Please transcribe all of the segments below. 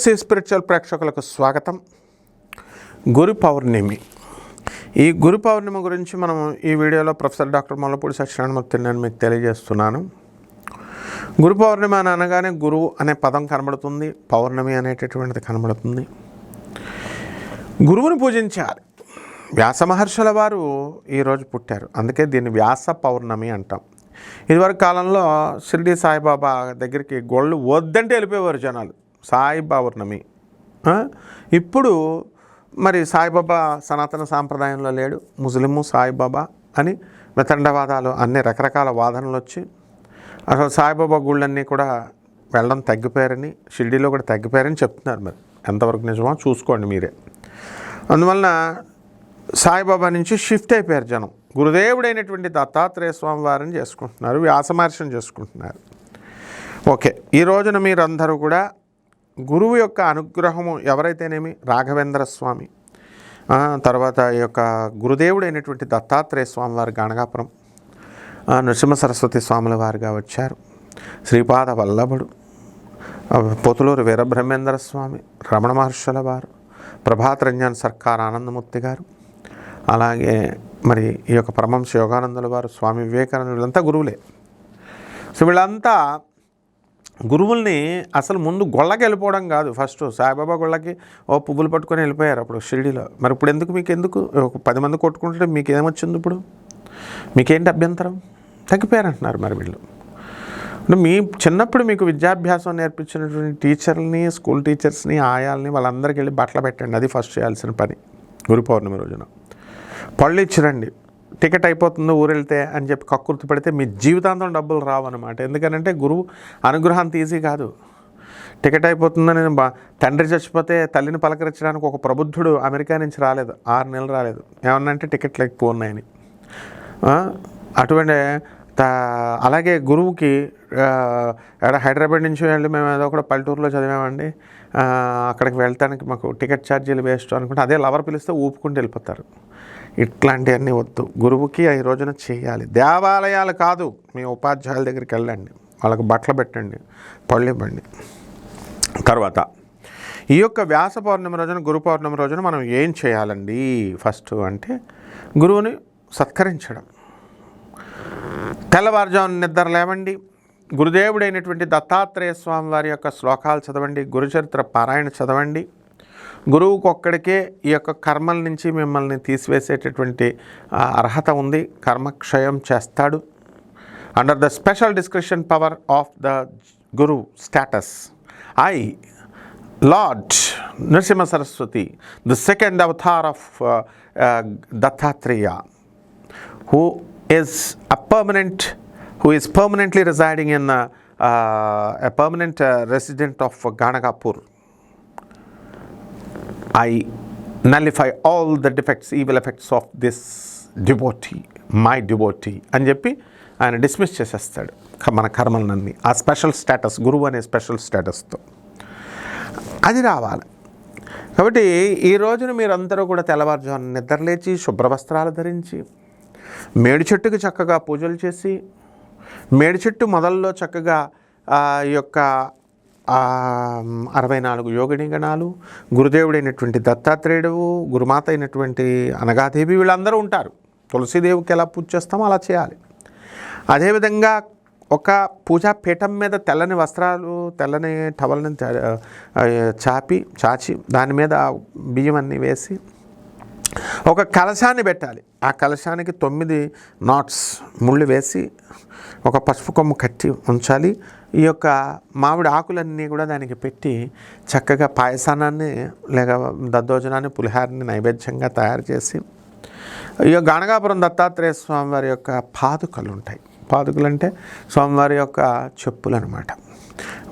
Viewers, spiritual ప్రేక్షకులకు స్వాగతం. గురు పౌర్ణమి. ఈ గురు పౌర్ణమి గురించి మనం ఈ వీడియోలో ప్రొఫెసర్ డాక్టర్ ముల్లపూడి సత్యనారాయణమూర్తి నేను మీకు తెలియజేస్తున్నాను. గురు పౌర్ణమి అని అనగానే గురువు అనే పదం కనబడుతుంది, పౌర్ణమి అనేటటువంటిది కనబడుతుంది. గురువుని పూజించాలి. వ్యాస మహర్షుల వారు ఈరోజు పుట్టారు, అందుకే దీన్ని వ్యాస పౌర్ణమి అంటాం. ఇదివరకు కాలంలో షిరిడి సాయిబాబా దగ్గరికి గోళ్ళు వద్దంటే వెళ్ళిపోయేవారు జనాలు, సాయి పౌర్ణమి. ఇప్పుడు మరి సాయిబాబా సనాతన సాంప్రదాయంలో లేడు, ముస్లిము సాయిబాబా అని వితండవాదాలు అన్ని రకరకాల వాదనలు వచ్చి అసలు సాయిబాబా గుళ్ళన్నీ కూడా వెళ్ళడం తగ్గిపోయారని, షిరిడీలో కూడా తగ్గిపోయారని చెప్తున్నారు. మరి ఎంతవరకు నిజమో చూసుకోండి మీరే. అందువలన సాయిబాబా నుంచి షిఫ్ట్ అయిపోయారు జనం. గురుదేవుడైనటువంటి దత్తాత్రేయ స్వామి వారిని చేసుకుంటున్నారు, వ్యాసమహర్షిని చేసుకుంటున్నారు. ఓకే, ఈ రోజున మీరందరూ కూడా గురువు యొక్క అనుగ్రహము ఎవరైతేనేమి రాఘవేంద్ర స్వామి, తర్వాత ఈ యొక్క గురుదేవుడైనటువంటి దత్తాత్రేయ స్వామి వారి గణగాపురం నృసింహ సరస్వతి స్వాముల వారిగా వచ్చారు. శ్రీపాద వల్లభుడు, పోతులూరు వీరబ్రహ్మేంద్ర స్వామి, రమణ మహర్షుల వారు, ప్రభాత్ రంజన్ సర్కార్ ఆనందమూర్తి గారు, అలాగే మరి ఈ యొక్క పరమహంస యోగానందుల వారు, స్వామి వివేకానంద, వీళ్ళంతా గురువులే. సో వీళ్ళంతా గురువుల్ని అసలు ముందు గొళ్ళకి వెళ్ళిపోవడం కాదు, ఫస్ట్ సాయిబాబా గొళ్ళకి పువ్వులు పట్టుకొని వెళ్ళిపోయారు అప్పుడు షిరిడీలో. మరి ఇప్పుడు ఎందుకు ఒక 10 మంది కొట్టుకుంటే మీకు ఏమొచ్చింది? ఇప్పుడు మీకేంటి అభ్యంతరం? తగ్గిపోయారంటున్నారు. మరి వీళ్ళు మీ చిన్నప్పుడు మీకు విద్యాభ్యాసం నేర్పించినటువంటి టీచర్ని, స్కూల్ టీచర్స్ని, ఆయాల్ని వాళ్ళందరికీ వెళ్ళి బట్టలు పెట్టండి. అది ఫస్ట్ చేయాల్సిన పని. గురు పౌర్ణమి రోజున పళ్ళు ఇచ్చిరండి. టికెట్ అయిపోతుందో ఊరు వెళ్తే అని చెప్పి కక్కుర్తి పెడితే మీ జీవితాంతం డబ్బులు రావు అనమాట. ఎందుకనంటే గురువు అనుగ్రహం ఈజీ కాదు. టికెట్ అయిపోతుందని తండ్రి చచ్చిపోతే తల్లిని పలకరించడానికి ఒక ప్రబుద్ధుడు అమెరికా నుంచి రాలేదు, 6 నెలలు రాలేదు. ఏమన్నంటే టికెట్లు ఎక్కువ ఉన్నాయని. అటువంటి అలాగే గురువుకి హైదరాబాద్ నుంచి వెళ్ళి మేము ఏదో కూడా పల్లెటూరులో చదివామండి, అక్కడికి వెళ్తానికి మాకు టికెట్ ఛార్జీలు వేస్ట్ అనుకుంటే అదే లవర్ పిలిస్తే ఊపుకుంటూ వెళ్ళిపోతారు. ఇట్లాంటివన్నీ వద్దు. గురువుకి ఈ రోజున చేయాలి. దేవాలయాలు కాదు, మీ ఉపాధ్యాయుల దగ్గరికి వెళ్ళండి, వాళ్ళకి బట్టలు పెట్టండి, పళ్ళు ఇవ్వండి. తర్వాత ఈ యొక్క వ్యాస పౌర్ణమి రోజున, గురు పౌర్ణమి రోజున మనం ఏం చేయాలండి? ఫస్ట్ అంటే గురువుని సత్కరించడం. తెల్లవారుజామున నిద్ర లేవండి, గురుదేవుడైనటువంటి దత్తాత్రేయ స్వామి వారి యొక్క శ్లోకాలు చదవండి, గురుచరిత్ర పారాయణ చదవండి. గురువుకు ఒక్కడికే ఈ యొక్క కర్మల నుంచి మిమ్మల్ని తీసివేసేటటువంటి అర్హత ఉంది. కర్మక్షయం చేస్తాడు. Under the special description power of the guru status, I lord Narasimha Saraswati, the second avatar of Dattatreya, who is permanently residing in a permanent resident of Ganagapur. I nullify all the defects, evil effects of this devotee, my devotee అని చెప్పి ఆయన dismiss చేసేస్తాడు మన కర్మలన్నీ. ఆ special status, గురువు అనే special స్టేటస్తో అది రావాలి. కాబట్టి ఈ రోజున మీరందరూ కూడా తెల్లవారుజామున నిద్రలేచి శుభ్ర వస్త్రాలు ధరించి మేడి చెట్టుకి చక్కగా పూజలు చేసి, మేడి చెట్టు మొదల్లో చక్కగా ఈ యొక్క 64 యోగిని గణాలు, గురుదేవుడైనటువంటి దత్తాత్రేయుడు, గురుమాత అయినటువంటి అనగాదేవి, వీళ్ళందరూ ఉంటారు. తులసీదేవికి ఎలా పూజ చేస్తామో అలా చేయాలి. అదేవిధంగా ఒక పూజా పీఠం మీద తెల్లని వస్త్రాలు, తెల్లని టవల్ని చాచి దాని మీద బియ్యం అన్నీ వేసి ఒక కలశాన్ని పెట్టాలి. ఆ కలశానికి 9 నాట్స్ ముళ్ళు వేసి ఒక పసుపు కొమ్ము కట్టి ఉంచాలి. ఈ యొక్క మామిడి ఆకులన్నీ కూడా దానికి పెట్టి చక్కగా పాయసానాన్ని లేక దద్దోజనాన్ని, పులిహారాన్ని నైవేద్యంగా తయారు చేసి, ఈ గణగాపురం దత్తాత్రేయ స్వామివారి యొక్క పాదుకలు ఉంటాయి. పాదుకలు అంటే స్వామివారి యొక్క చెప్పులు అనమాట.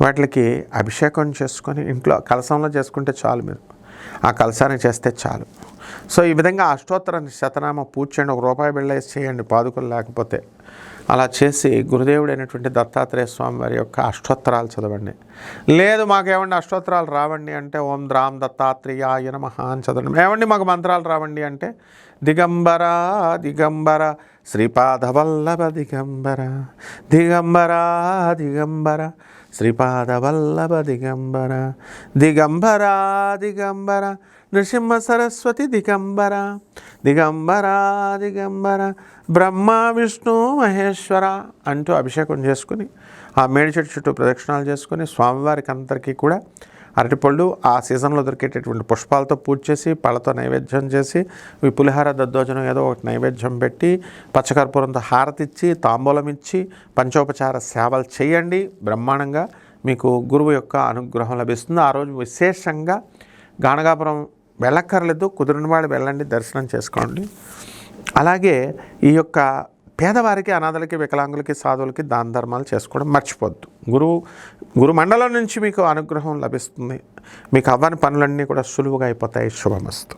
వాటికి అభిషేకం చేసుకొని ఇంట్లో కలశంలో చేసుకుంటే చాలు, మీరు ఆ కలశాన్ని చేస్తే చాలు. సో ఈ విధంగా అష్టోత్తర శతనామ పూజ చేయండి. ₹1 బిళ్ళ వేసి చేయండి, పాదుకలు లేకపోతే. అలా చేసి గురుదేవుడైనటువంటి దత్తాత్రేయ స్వామి వారి యొక్క అష్టోత్తరాలు చదవండి. లేదు మాకేమండి అష్టోత్తరాలు రావండి అంటే ఓం ద్రాం దత్తాత్రేయాయ నమః అని చదవండి. ఏమండి మాకు మంత్రాలు రావండి అంటే దిగంబర దిగంబర శ్రీపాద వల్లభ దిగంబర దిగంబర దిగంబర శ్రీపాదవల్లభ దిగంబర దిగంబర దిగంబర నృసింహ సరస్వతి దిగంబర దిగంబర దిగంబర బ్రహ్మ విష్ణు మహేశ్వర అంటూ అభిషేకం చేసుకుని ఆ మేడి చెట్టు చుట్టూ ప్రదక్షిణాలు చేసుకుని స్వామివారికి అందరికీ కూడా అరటిపళ్ళు ఆ సీజన్లో దొరికేటటువంటి పుష్పాలతో పూజ చేసి పళ్ళతో నైవేద్యం చేసి ఈ పులిహార దద్దోజనం ఏదో ఒకటి నైవేద్యం పెట్టి పచ్చకర్పూరంతో హారతి ఇచ్చి తాంబూలం ఇచ్చి పంచోపచార సేవలు చేయండి. బ్రహ్మాండంగా మీకు గురువు యొక్క అనుగ్రహం లభిస్తుంది. ఆ రోజు విశేషంగా గాణగాపురం వెళ్ళక్కర్లేదు, కుదిరిన వాళ్ళు వెళ్ళండి, దర్శనం చేసుకోండి. అలాగే ఈ యొక్క పేదవారికి, అనాథలకి, వికలాంగులకి, సాధువులకి దాన ధర్మాలు చేసుకోవడం మర్చిపోద్దు. గురు మండలం నుంచి మీకు అనుగ్రహం లభిస్తుంది. మీకు అవ్వని పనులన్నీ కూడా సులువుగా అయిపోతాయి. శుభమస్తు.